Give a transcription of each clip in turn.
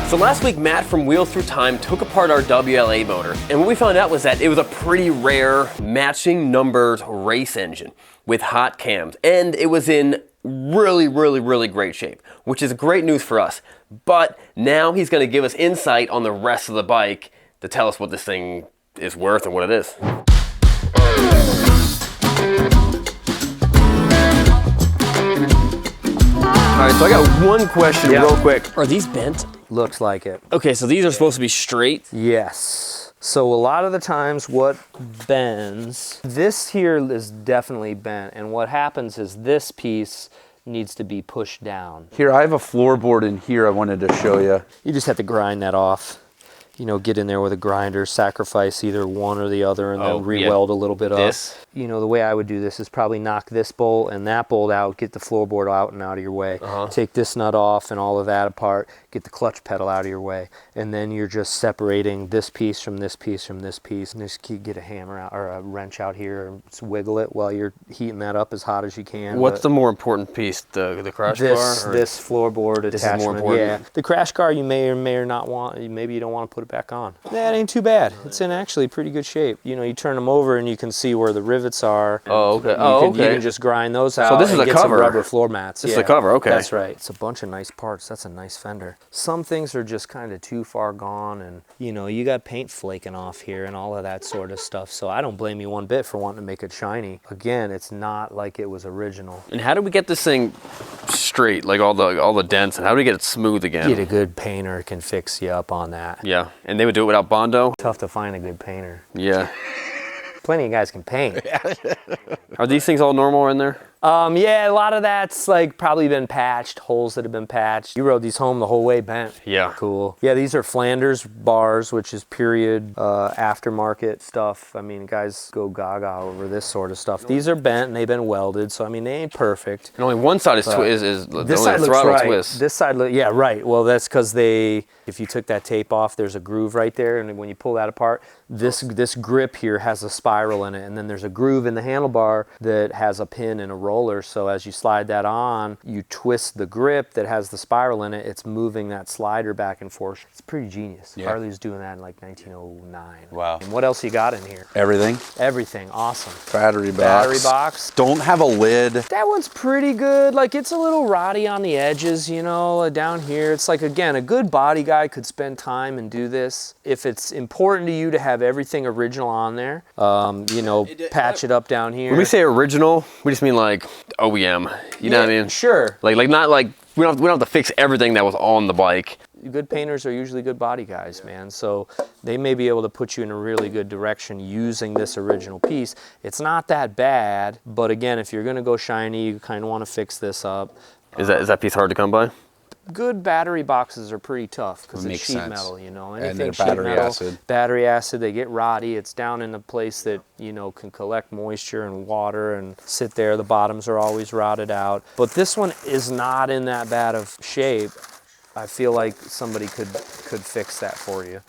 So last week, Matt from Wheel Through Time took apart our WLA motor, and what we found out was that it was a pretty rare matching numbers race engine with hot cams, and it was in really great shape, which is great news for us. But now he's going to give us insight on the rest of the bike to tell us what this thing is worth and what it is. All right, so I got one question real quick. Are these bent? Looks like it. Okay, so these are supposed to be straight? Yes. So a lot of the times what bends, this here is definitely bent, and what happens is this piece needs to be pushed down. Here, I have a floorboard in here I wanted to show you. You just have to grind that off. You know, get in there with a grinder, sacrifice either one or the other, and then re-weld a little bit up. You know, the way I would do this is probably knock this bolt and that bolt out, get the floorboard out and out of your way. Take this nut off and all of that apart, get the clutch pedal out of your way. And then you're just separating this piece from this piece from this piece. And just get a hammer out or a wrench out here and just wiggle it while you're heating that up as hot as you can. What's the more important piece, the crash bar? This floorboard attachment. This is more important? Yeah. The crash car you may or not want, maybe you don't want to put it back on. That ain't too bad. It's in actually pretty good shape. You know, you turn them over and you can see where the rivets are. Oh, okay. You can just grind those out. So this is a get cover. Some rubber floor mats. This is a cover, okay. That's right. It's a bunch of nice parts. That's a nice fender. Some things are just kind of too far gone, and you know, you got paint flaking off here and all of that sort of stuff. So I don't blame you one bit for wanting to make it shiny. Again, it's not like it was original. And how do we get this thing straight, like all the dents, and how do we get it smooth again? Get a good painter can fix you up on that. Yeah, and they would do it without Bondo? Tough to find a good painter. Yeah. Plenty of guys can paint. Are these things all normal in there? Yeah, a lot of that's like probably been patched, holes that have been patched. You rode these home the whole way bent. Yeah. Cool. Yeah, these are Flanders bars, which is period aftermarket stuff. I mean, guys go gaga over this sort of stuff. These are bent and they've been welded, so I mean, they ain't perfect. And only one side is this side looks throttle right. twist. This side, yeah, right. Well, that's because if you took that tape off, there's a groove right there, and when you pull that apart, this grip here has a spiral in it, and then there's a groove in the handlebar that has a pin and a roller. So as you slide that on, you twist the grip that has the spiral in it. It's moving that slider back and forth. It's pretty genius. Yeah. Harley was doing that in like 1909. Wow. And what else you got in here? Everything. Everything. Awesome. Battery box. Battery box. Don't have a lid. That one's pretty good. Like, it's a little rotty on the edges, you know, down here. It's like, again, a good body guy could spend time and do this. If it's important to you to have everything original on there, you know, patch it up down here. When we say original, we just mean like OEM. You know what I mean? Sure. Like not like we don't have to fix everything that was on the bike. Good painters are usually good body guys, man. So they may be able to put you in a really good direction using this original piece. It's not that bad, but again, if you're gonna go shiny, you kind of want to fix this up. Is that piece hard to come by? Good battery boxes are pretty tough because it's sheet metal, you know. Anything sheet metal, battery acid, they get rotty. It's down in a place that, you know, can collect moisture and water and sit there. The bottoms are always rotted out. But this one is not in that bad of shape. I feel like somebody could fix that for you.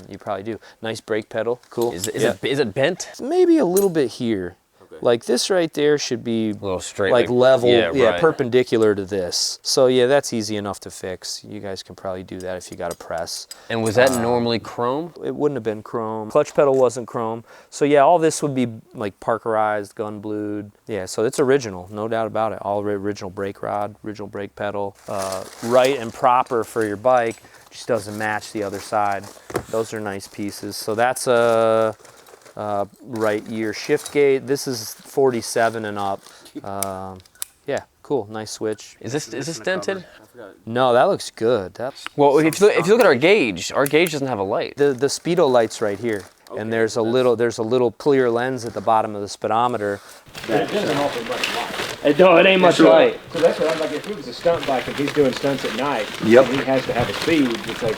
You probably do. Nice brake pedal, cool. Is it bent? Maybe a little bit here. Like this right there should be a little straight, like level, right. perpendicular to this. So yeah, that's easy enough to fix. You guys can probably do that if you got a press. And was that normally chrome? It wouldn't have been chrome. Clutch pedal wasn't chrome. So yeah, all this would be like Parkerized, gun blued. Yeah, so it's original, no doubt about it. All original brake rod, original brake pedal, right and proper for your bike. Just doesn't match the other side. Those are nice pieces. So that's a right year shift gate. This is 47 and up. Yeah, cool, nice switch. Is this dented? No, that looks good. Well, if you look at our gauge doesn't have a light. The speedo light's right here, and there's a little clear lens at the bottom of the speedometer. It doesn't offer much light. No, it ain't much light. So that's what I'm like. If it was a stunt bike and he's doing stunts at night, Yep. and he has to have a speed. It's like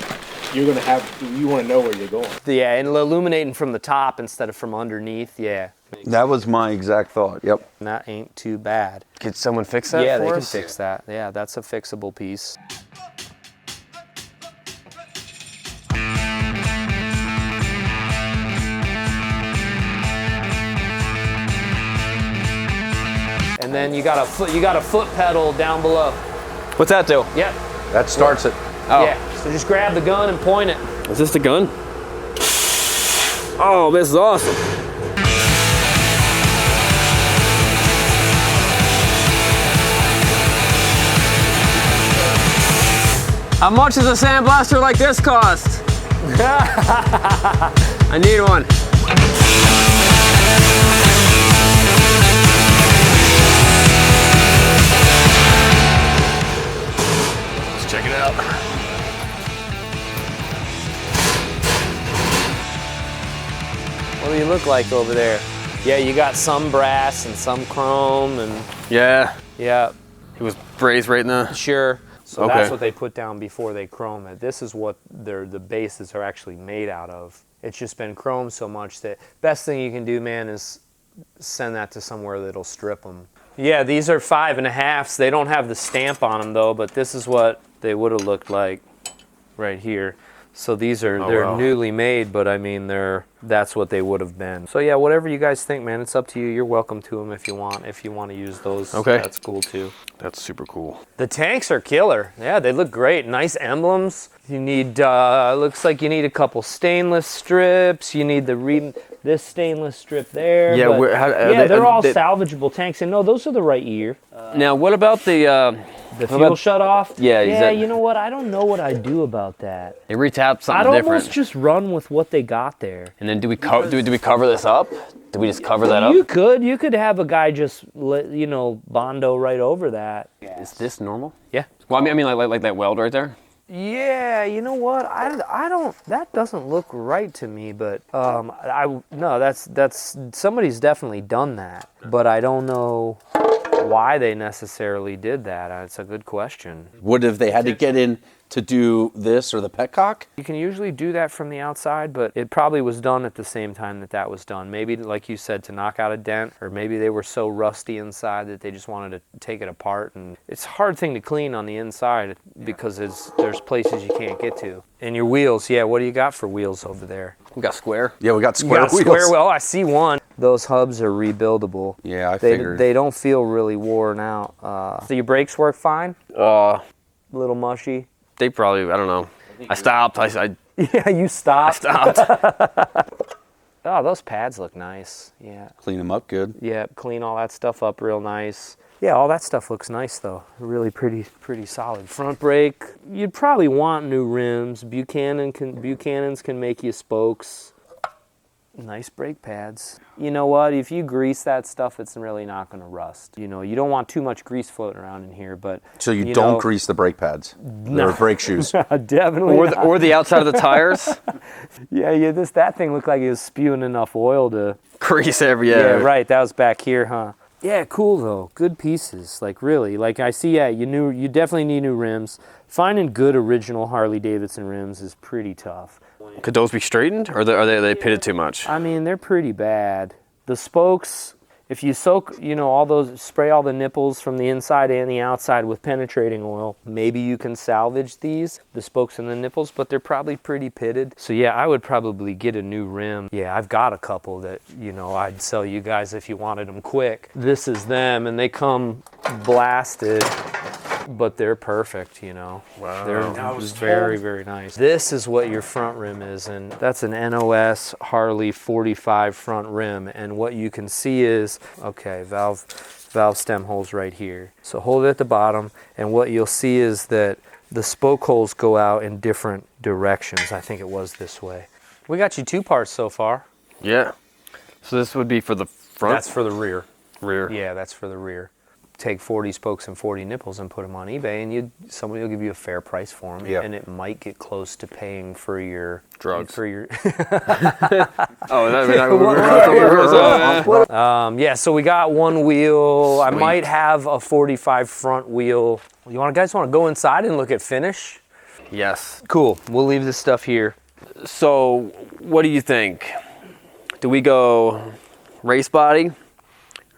you want to know where you're going. Yeah, and illuminating from the top instead of from underneath. Yeah. That was my exact thought. Yep. And that ain't too bad. Could someone fix that Yeah, for they us? can fix that. Yeah, that's a fixable piece. And then you got a foot pedal down below. What's that do? Yep. That starts it. Oh. Yeah, so just grab the gun and point it. Is this the gun? Oh, this is awesome. How much does a sandblaster like this cost? I need one. Let's check it out. What do you look like over there? Yeah, you got some brass and some chrome and Yeah, yeah, it was brazed right in the... sure. So Okay. that's what they put down before they chrome it. This is what the bases are actually made out of. It's just been chromed so much that best thing you can do, man, is send that to somewhere that'll strip them. Yeah, these are 5.5s. They don't have the stamp on them though, but this is what they would have looked like right here. So these are they're wow. newly made, but I mean that's what they would have been. So yeah, whatever you guys think, man, it's up to you. You're welcome to them if you want. If you want to use those, Okay. that's cool too. That's super cool. The tanks are killer. Yeah, they look great. Nice emblems. You need, looks like you need a couple stainless strips. You need this stainless strip there. Yeah, but yeah, they're all salvageable tanks. And no, those are the right year. Now, what about the fuel shut off? Yeah, yeah. exactly. You know what? I don't know what I'd do about that. They retap something I'd different. almost just run with what they got there. And then do we cover this up? Do we just cover that up? You could have a guy just Bondo right over that. Is this normal? Yeah. Well, I mean, like that weld right there. Yeah, you know what? I don't. That doesn't look right to me. But no, that's somebody's definitely done that. But I don't know why they necessarily did that. It's a good question. Would have they had to get in to do this or the petcock? You can usually do that from the outside, but it probably was done at the same time that was done. Maybe, like you said, to knock out a dent, or maybe they were so rusty inside that they just wanted to take it apart. And it's a hard thing to clean on the inside because there's places you can't get to. And your wheels, yeah, what do you got for wheels over there? We got square. Yeah, we got square wheels. Square wheel. I see one. Those hubs are rebuildable. Yeah, I figured. They don't feel really worn out. So your brakes work fine? A little mushy? They probably, I don't know. I stopped. Yeah, you stopped. I stopped. Oh, those pads look nice. Yeah. Clean them up good. Yeah, clean all that stuff up real nice. Yeah, all that stuff looks nice though. Really pretty solid. Front brake, you'd probably want new rims. Buchanan's can make you spokes. Nice brake pads. You know what? If you grease that stuff, it's really not going to rust. You don't want too much grease floating around in here, but So you don't grease the brake pads or brake shoes. Definitely or the outside of the tires. Yeah. That thing looked like it was spewing enough oil to Grease every. Yeah, right. That was back here, huh? Yeah, cool though. Good pieces. Like really. Like I see. Yeah, you definitely need new rims. Finding good original Harley Davidson rims is pretty tough. Could those be straightened, or are they pitted too much? I mean, they're pretty bad. The spokes, if you soak, spray all the nipples from the inside and the outside with penetrating oil, maybe you can salvage the spokes and the nipples, but they're probably pretty pitted. So yeah, I would probably get a new rim. Yeah, I've got a couple that, I'd sell you guys if you wanted them quick. This is them, and they come blasted, but they're perfect, Wow. They're very, very nice. This is what your front rim is, and that's an NOS Harley 45 front rim, and what you can see is, okay, valve stem holes right here. So hold it at the bottom, and what you'll see is that the spoke holes go out in different directions. I think it was this way. We got you 2 parts so far. Yeah. So this would be for the front? That's for the rear. Rear. Yeah, that's for the rear. Take 40 spokes and 40 nipples and put them on eBay, and somebody will give you a fair price for them. Yeah. And it might get close to paying for your drugs. For your yeah. So we got one wheel. Sweet. I might have a 45 front wheel. Guys want to go inside and look at finish? Yes. Cool. We'll leave this stuff here. So, what do you think? Do we go race body?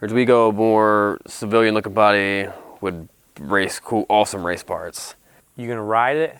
Or do we go more civilian looking body with awesome race parts? You gonna ride it?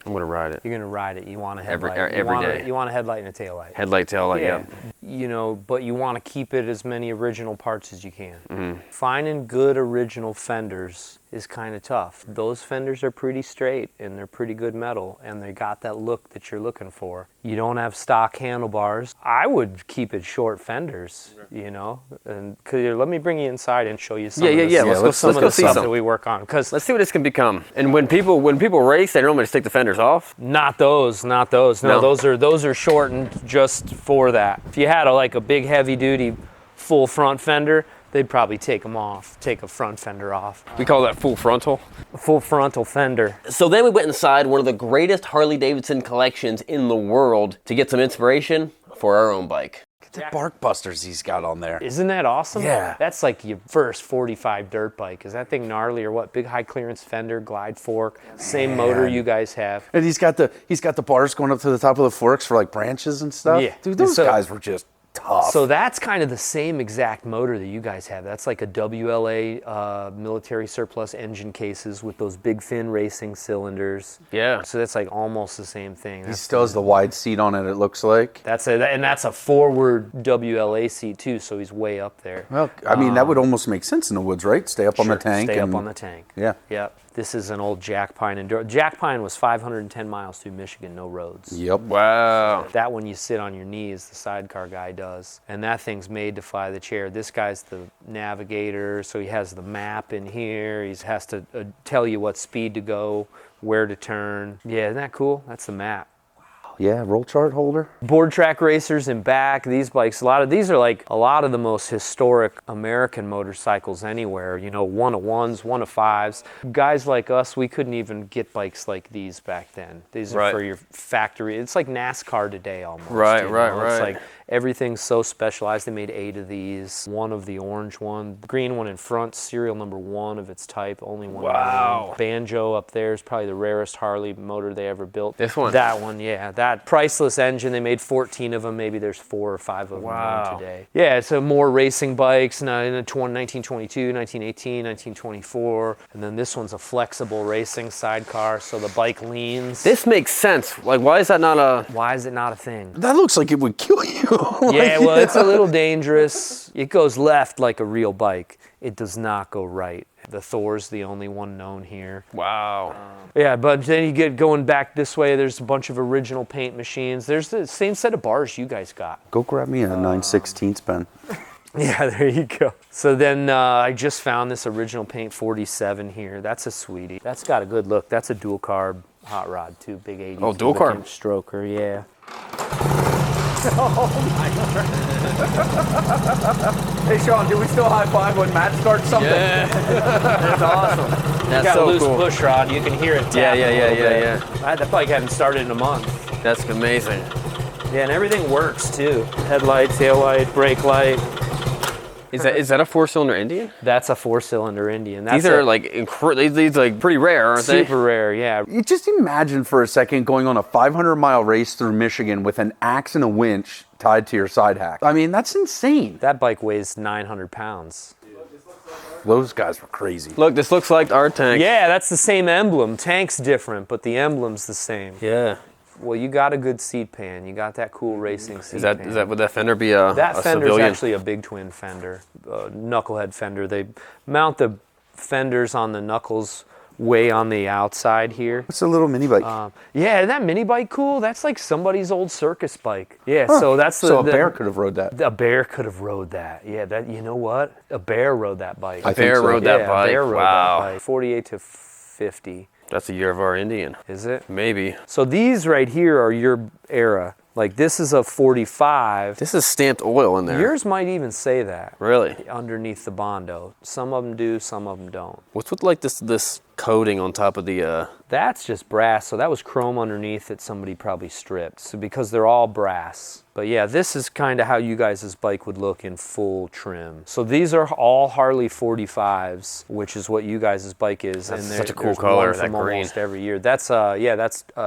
I'm gonna ride it. You're gonna ride it. You want a headlight. Every day. You want a headlight and a taillight. Headlight, taillight, yeah. But you want to keep it as many original parts as you can. Mm-hmm. Finding good original fenders is kind of tough. Those fenders are pretty straight and they're pretty good metal and they got that look that you're looking for. You don't have stock handlebars. I would keep it short fenders, you know, and let me bring you inside and show you some of the, Let's some go of the see stuff some. that we work on. Because Let's see what this can become. And when people race, they normally just take the fenders off. not those. No, those are shortened just for that. If you had a big heavy duty full front fender, they'd probably take them off, take a front fender off. We call that full frontal. A full frontal fender. So then we went inside one of the greatest Harley Davidson collections in the world to get some inspiration for our own bike. The bark busters he's got on there. Isn't that awesome? Yeah. That's like your first 45 dirt bike. Is that thing gnarly or what? Big high clearance fender, glide fork, same motor you guys have. And he's got the bars going up to the top of the forks for like branches and stuff. Yeah. Dude, those guys were just tough. So that's kind of the same exact motor that you guys have. That's like a WLA military surplus engine cases with those big fin racing cylinders. Yeah. So that's like almost the same thing. he still has the wide seat on it, it looks like. That's a forward WLA seat too, so he's way up there. Well, I mean, that would almost make sense in the woods, right? Stay up on the tank. Stay up on the tank. Yeah. Yep. This is an old Jack Pine Enduro. Jack Pine was 510 miles through Michigan, no roads. Yep. Wow. That one you sit on your knees, the sidecar guy does. And that thing's made to fly the chair. This guy's the navigator, so he has the map in here. He has to tell you what speed to go, where to turn. Yeah, isn't that cool? That's the map. Yeah, roll chart holder. Board track racers in back. These bikes, a lot of the most historic American motorcycles anywhere. You know, 1-of-1s, 1-of-5s. Guys like us, we couldn't even get bikes like these back then. These are for your factory. It's like NASCAR today almost. Right. It's like everything's so specialized. They made 8 of these. One of the orange one, green one in front, serial number 1 of its type. Only one. Wow. Banjo up there is probably the rarest Harley motor they ever built. This one. That one, yeah. That priceless engine. They made 14 of them. Maybe there's 4 or 5 of them known today. Yeah, so more racing bikes in 1922, 1918, 1924. And then this one's a flexible racing sidecar, so the bike leans. This makes sense. Like, why is it not a thing? That looks like it would kill you. Yeah, well, it's a little dangerous. It goes left like a real bike. It does not go right. The Thor's the only one known here. Wow. Yeah, but then you get going back this way, there's a bunch of original paint machines. There's the same set of bars you guys got. Go grab me a 9/16 pen. Yeah, there you go. So then I just found this original paint 47 here. That's a sweetie. That's got a good look. That's a dual carb hot rod too, big 80. Oh, dual carb. Stroker, yeah. Hey Sean, do we still high five when Matt starts something? Yeah. That's awesome. That's Got so a loose cool. push rod. You can hear it tap Yeah. That bike hadn't started in a month. That's amazing. Yeah, and everything works too. Headlight, tail light, brake light. Is that a 4-cylinder Indian? That's a 4-cylinder Indian. These are like these like pretty rare, aren't they? super rare, yeah. You just imagine for a second going on a 500-mile race through Michigan with an axe and a winch tied to your side hack. I mean, that's insane. That bike weighs 900 pounds. Those guys were crazy. Look, this looks like our tank. Yeah, that's the same emblem. Tank's different, but the emblem's the same. Yeah. Well, you got a good seat pan. You got that cool racing seat pan. Would that fender be a That fender's civilian? actually a big twin fender, knucklehead fender. They mount the fenders on the knuckles way on the outside here. It's a little mini bike. Yeah, isn't that mini bike cool? That's like somebody's old circus bike. Yeah, so that's a bear could have rode that. A bear could have rode that. Yeah, that. You know what? A bear rode that bike. I think so. rode that Yeah, bike. A bear rode Wow. that bike. 48 to 50. That's the year of our Indian. Is it? Maybe. So these right here are your era. Like this is a 45. This is stamped oil in there. Yours might even say that. Really? Underneath the Bondo. Some of them do, some of them don't. What's with like this coating on top of the That's just brass, so that was chrome underneath that somebody probably stripped. So because they're all brass. But yeah, this is kind of how you guys' bike would look in full trim. So these are all Harley 45s, which is what you guys' bike is. That's and such a cool there's color, one from that green. almost every year. That's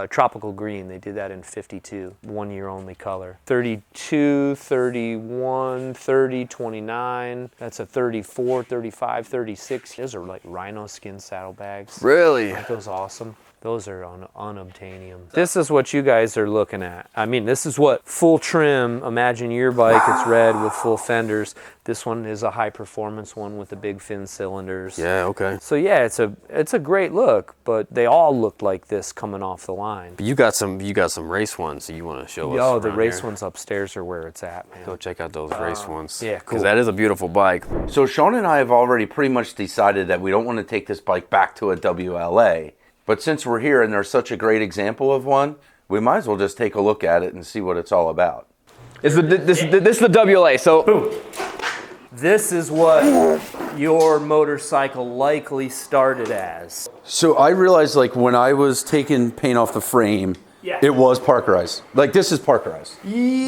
tropical green. They did that in 52, 1 year only color. 32, 31, 30, 29. That's a 34, 35, 36. Those are like rhino skin saddlebags. Really? Aren't those awesome? Those are on unobtainium. This is what you guys are looking at. I mean, this is what full trim. Imagine your bike, it's red with full fenders. This one is a high performance one with the big fin cylinders. Yeah, okay. So yeah, it's a great look, but they all look like this coming off the line. But you got some race ones that you want to show us. Oh, the race here. ones upstairs are where it's at, man. Go check out those race ones. Yeah, cool. Because that is a beautiful bike. So Sean and I have already pretty much decided that we don't want to take this bike back to a WLA. But since we're here and there's such a great example of one, we might as well just take a look at it and see what it's all about. This is the WLA. So boom. This is what your motorcycle likely started as. So I realized, like, when I was taking paint off the frame, it was Parkerized. Like, this is Parkerized,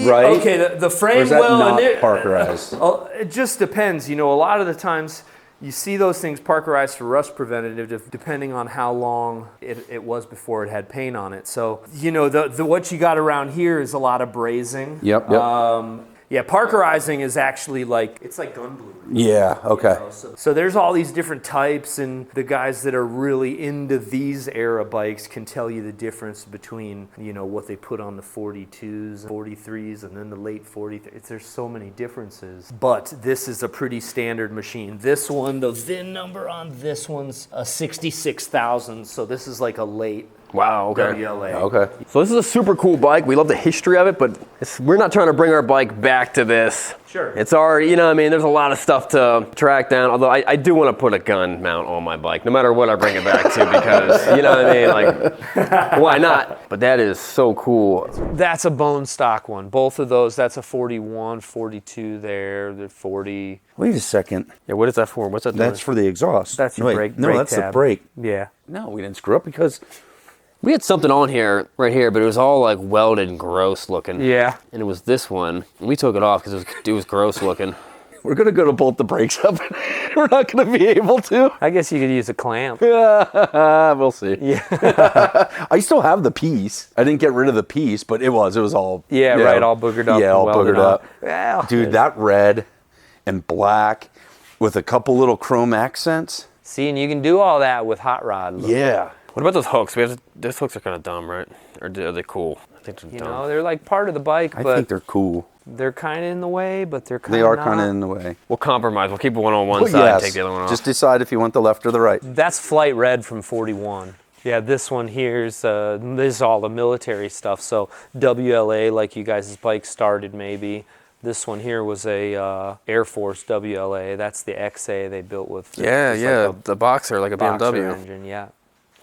right? Okay, the frame, or is that not Parkerized? It just depends. You know, a lot of the times you see those things Parkerized for rust preventative, depending on how long it was before it had paint on it. So, you know, the what you got around here is a lot of brazing. Yep. Yeah, Parkerizing is actually like, it's like gun blue. Yeah, okay. You know, so there's all these different types, and the guys that are really into these era bikes can tell you the difference between, you know, what they put on the 42s, 43s, and then the late 43s. There's so many differences. But this is a pretty standard machine. This one, the VIN number on this one's a 66,000, so this is like a late wow, okay. WLA. Okay. So this is a super cool bike. We love the history of it, but we're not trying to bring our bike back to this. Sure. It's already, you know what I mean, there's a lot of stuff to track down, although I do want to put a gun mount on my bike, no matter what I bring it back to, because, you know what I mean, like, why not? But that is so cool. That's a bone stock one. Both of those, that's a 41, 42 there, the 40. Wait a second. Yeah, what is that for? What's that doing? That's for the exhaust. That's your brake No, that's tab. the brake. Yeah. No, we didn't screw up because We had something on here, right here, but it was all like welded and gross looking. Yeah. And it was this one. And we took it off because it was gross looking. we're going to go to bolt the brakes up. We're not going to be able to. I guess you could use a clamp. We'll see. Yeah. I still have the piece. I didn't get rid of the piece, but it was all. Yeah, right, all boogered up. Yeah, all boogered up. Well, dude, that red and black with a couple little chrome accents. See, and you can do all that with hot rod. Yeah. What about those hooks? Those hooks are kind of dumb, right? Or are they cool? I think they're You dumb. know, they're like part of the bike, I but think they're cool. they're kind of in the way, but they're kind of They are not. kind of in the way. We'll compromise. We'll keep one on one Well, side yes. and take the other one off. Just decide if you want the left or the right. That's Flight Red from 41. Yeah, this one here's, this is all the military stuff. So WLA, like you guys' bike started maybe. This one here was a Air Force WLA. That's the XA they built with. Yeah, the boxer, like a Boxer BMW. engine, yeah.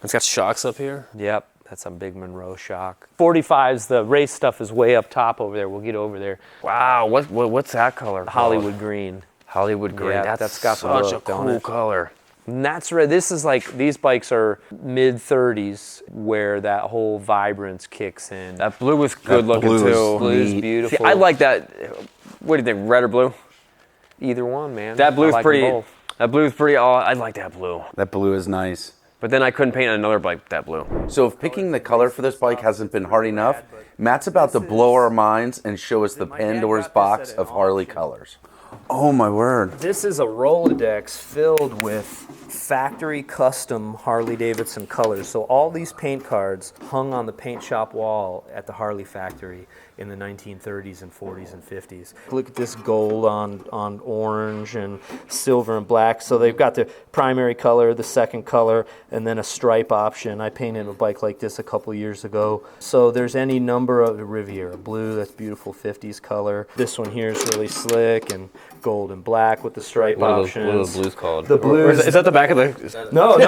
It's got shocks up here. Yep, that's a big Monroe shock. 45s, the race stuff is way up top over there. We'll get over there. Wow, what's that color? Hollywood green. Hollywood green. Yeah, that's got the such look, a don't cool it? color. And that's right. This is like, these bikes are mid 30s where that whole vibrance kicks in. That blue was good looking blue is too. Blue's neat. beautiful. See, I like that. What do you think, red or blue? Either one, man. That blue's I like pretty. them both. That blue's pretty. Oh, I like that blue. That blue is nice. But then I couldn't paint another bike that blue. So if picking the color for this bike hasn't been hard enough, Matt's about to blow our minds and show us the Pandora's box of Harley colors. Oh my word. This is a Rolodex filled with factory custom Harley Davidson colors. So all these paint cards hung on the paint shop wall at the Harley factory in the 1930s and 40s and 50s. Look at this gold on orange and silver and black. So they've got the primary color, the second color, and then a stripe option. I painted a bike like this a couple years ago. So there's any number of Riviera blue, that's beautiful 50s color. This one here is really slick and gold and black with the stripe options. What are the blues called? The blues. Is that the back of the? No.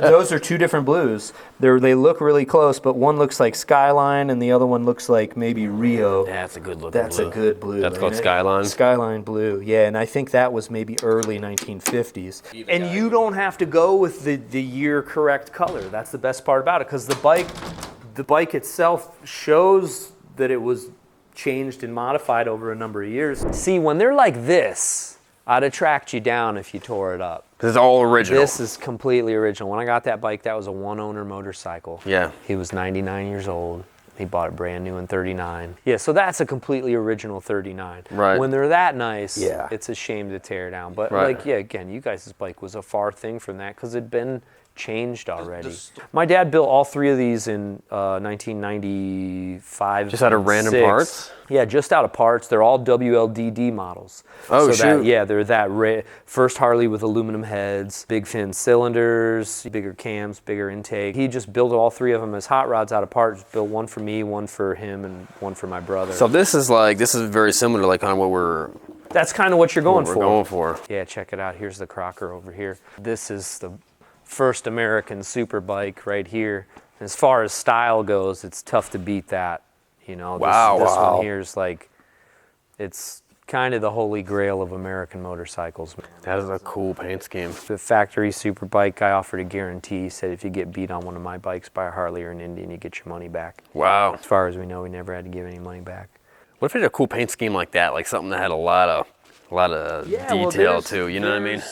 Those are two different blues. They look really close, but one looks like Skyline and the other one looks like maybe Rio. That's a good looking That's blue. a good blue. That's called ain't it? Skyline? Skyline blue, yeah, and I think that was maybe early 1950s. And you don't have to go with the year correct color. That's the best part about it, because the bike itself shows that it was changed and modified over a number of years. See, when they're like this, I'd attract you down if you tore it up. Because it's all original. This is completely original. When I got that bike, that was a one-owner motorcycle. Yeah. He was 99 years old. He bought it brand new in 39. Yeah, so that's a completely original 39. Right. When they're that nice, Yeah. it's a shame to tear down. But Right. like, yeah, again, you guys' bike was a far thing from that because it'd been changed already. My dad built all 3 of these in 1995. Just out of random 6. parts? Yeah, just out of parts. They're all WLDD models. Oh, shoot. They're that first Harley with aluminum heads, big fin cylinders, bigger cams, bigger intake. He just built all 3 of them as hot rods out of parts. Built one for me, one for him, and one for my brother. So this is very similar to like kind of what we're... That's kind of what you're going for. We're going for. Yeah, check it out. Here's the Crocker over here. This is the first American super bike right here. As far as style goes, it's tough to beat that. You know, this one here is like, it's kind of the holy grail of American motorcycles. Man. That is a cool paint scheme. The factory super bike guy offered a guarantee. He said if you get beat on one of my bikes by a Harley or an Indian, you get your money back. Wow. As far as we know, we never had to give any money back. What if it had a cool paint scheme like that, like something that had a lot of detail too? You know what I mean?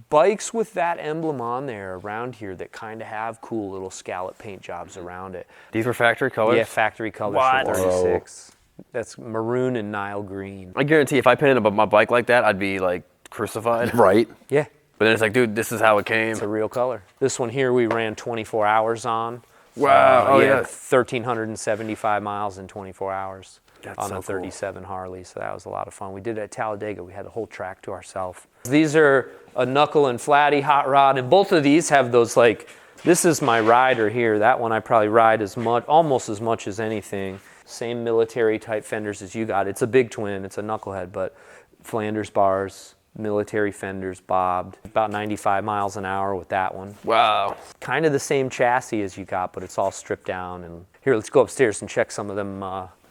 Bikes with that emblem on there around here that kind of have cool little scallop paint jobs around it. These were factory colors? Yeah, factory colors What? for 36. That's maroon and Nile green. I guarantee if I painted my bike like that, I'd be like crucified. Right. Yeah, But then it's like, dude, this is how it came. it's a real color. This one here we ran 24 hours on. Wow. Oh, yeah. 1,375 miles in 24 hours. That's On so a cool. 37 Harley, so that was a lot of fun. We did it at Talladega. We had the whole track to ourselves. These are a knuckle and flatty hot rod, and both of these have those like, this is my rider here. That one I probably ride almost as much as anything. Same military type fenders as you got. It's a big twin, it's a knucklehead, but Flanders bars, military fenders, bobbed. About 95 miles an hour with that one. Wow. Kind of the same chassis as you got, but it's all stripped down. And here, let's go upstairs and check some of them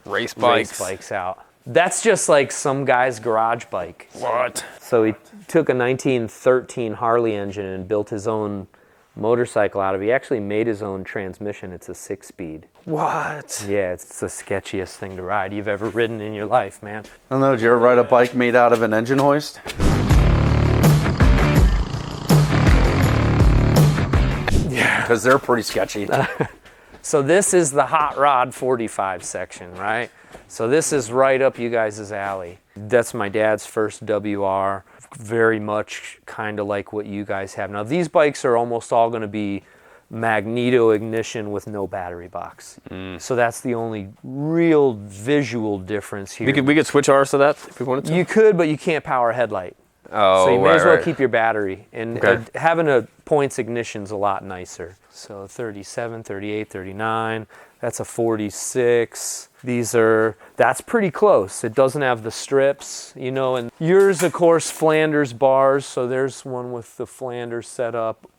Race race bikes. bikes out. That's just like some guy's garage bike. What? So he took a 1913 Harley engine and built his own motorcycle out of it. He actually made his own transmission. It's a 6-speed. What? Yeah, it's the sketchiest thing to ride you've ever ridden in your life, man. I don't know, did you ever ride a bike made out of an engine hoist? Yeah. Because they're pretty sketchy. So this is the hot rod 45 section, right? So this is right up you guys' alley. That's my dad's first WR. Very much kind of like what you guys have. Now these bikes are almost all going to be magneto ignition with no battery box. So that's the only real visual difference here. We could switch ours to that if we wanted to? You could, but you can't power a headlight. Oh, so you may as well right. keep your battery. And Okay. having a points ignition's a lot nicer. So 37, 38, 39, that's a 46. That's pretty close. It doesn't have the strips, you know, and yours, of course, Flanders bars. So there's one with the Flanders set up.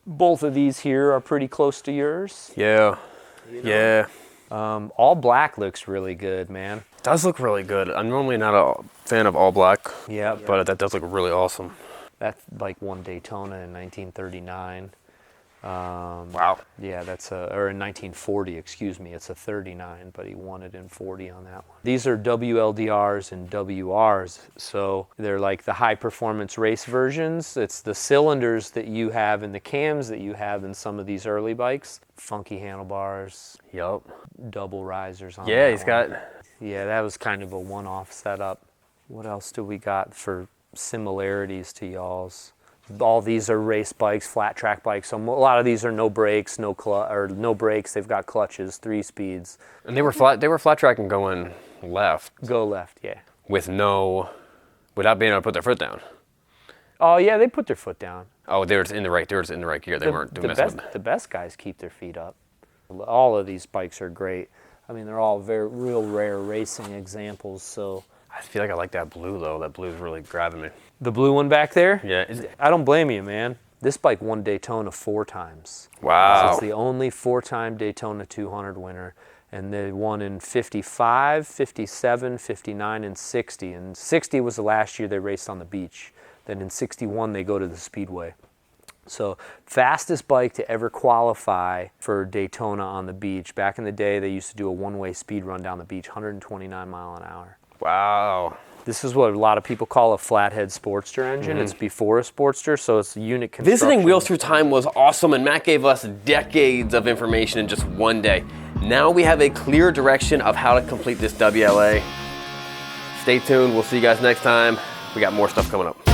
Both of these here are pretty close to yours. Yeah. Yeah. All black looks really good, man. It does look really good. I'm normally not a fan of all black. Yeah. But that does look really awesome. That bike won Daytona in 1939. Wow. Yeah, or in 1940, excuse me. It's a 39, but he won it in 40 on that one. These are WLDRs and WRs, so they're like the high performance race versions. It's the cylinders that you have and the cams that you have in some of these early bikes. Funky handlebars, Yup. double risers on Yeah, that he's one. got... Yeah, that was kind of a one-off setup. What else do we got for similarities to y'all's? All these are race bikes, flat track bikes. So a lot of these are no brakes, no brakes. They've got clutches, 3 speeds. And they were flat tracking going left Go left, yeah. without being able to put their foot down. Oh yeah, they put their foot down. Oh, they were in the right gear. They weren't doing this. The best guys keep their feet up. All of these bikes are great. I mean, they're all real rare racing examples. So I feel like I like that blue though. That blue is really grabbing me. the blue one back there. Yeah. I don't blame you, man. This bike won Daytona 4 times. Wow. So it's the only 4-time Daytona 200 winner. And they won in 55, 57, 59, and 60. And 60 was the last year they raced on the beach. Then in 61, they go to the Speedway. So fastest bike to ever qualify for Daytona on the beach. Back in the day, they used to do a one-way speed run down the beach, 129 mile an hour. Wow. This is what a lot of people call a flathead Sportster engine. It's before a Sportster, so it's a unit construction. Visiting Wheels Through Time was awesome, and Matt gave us decades of information in just one day. Now we have a clear direction of how to complete this WLA. Stay tuned. We'll see you guys next time. We got more stuff coming up.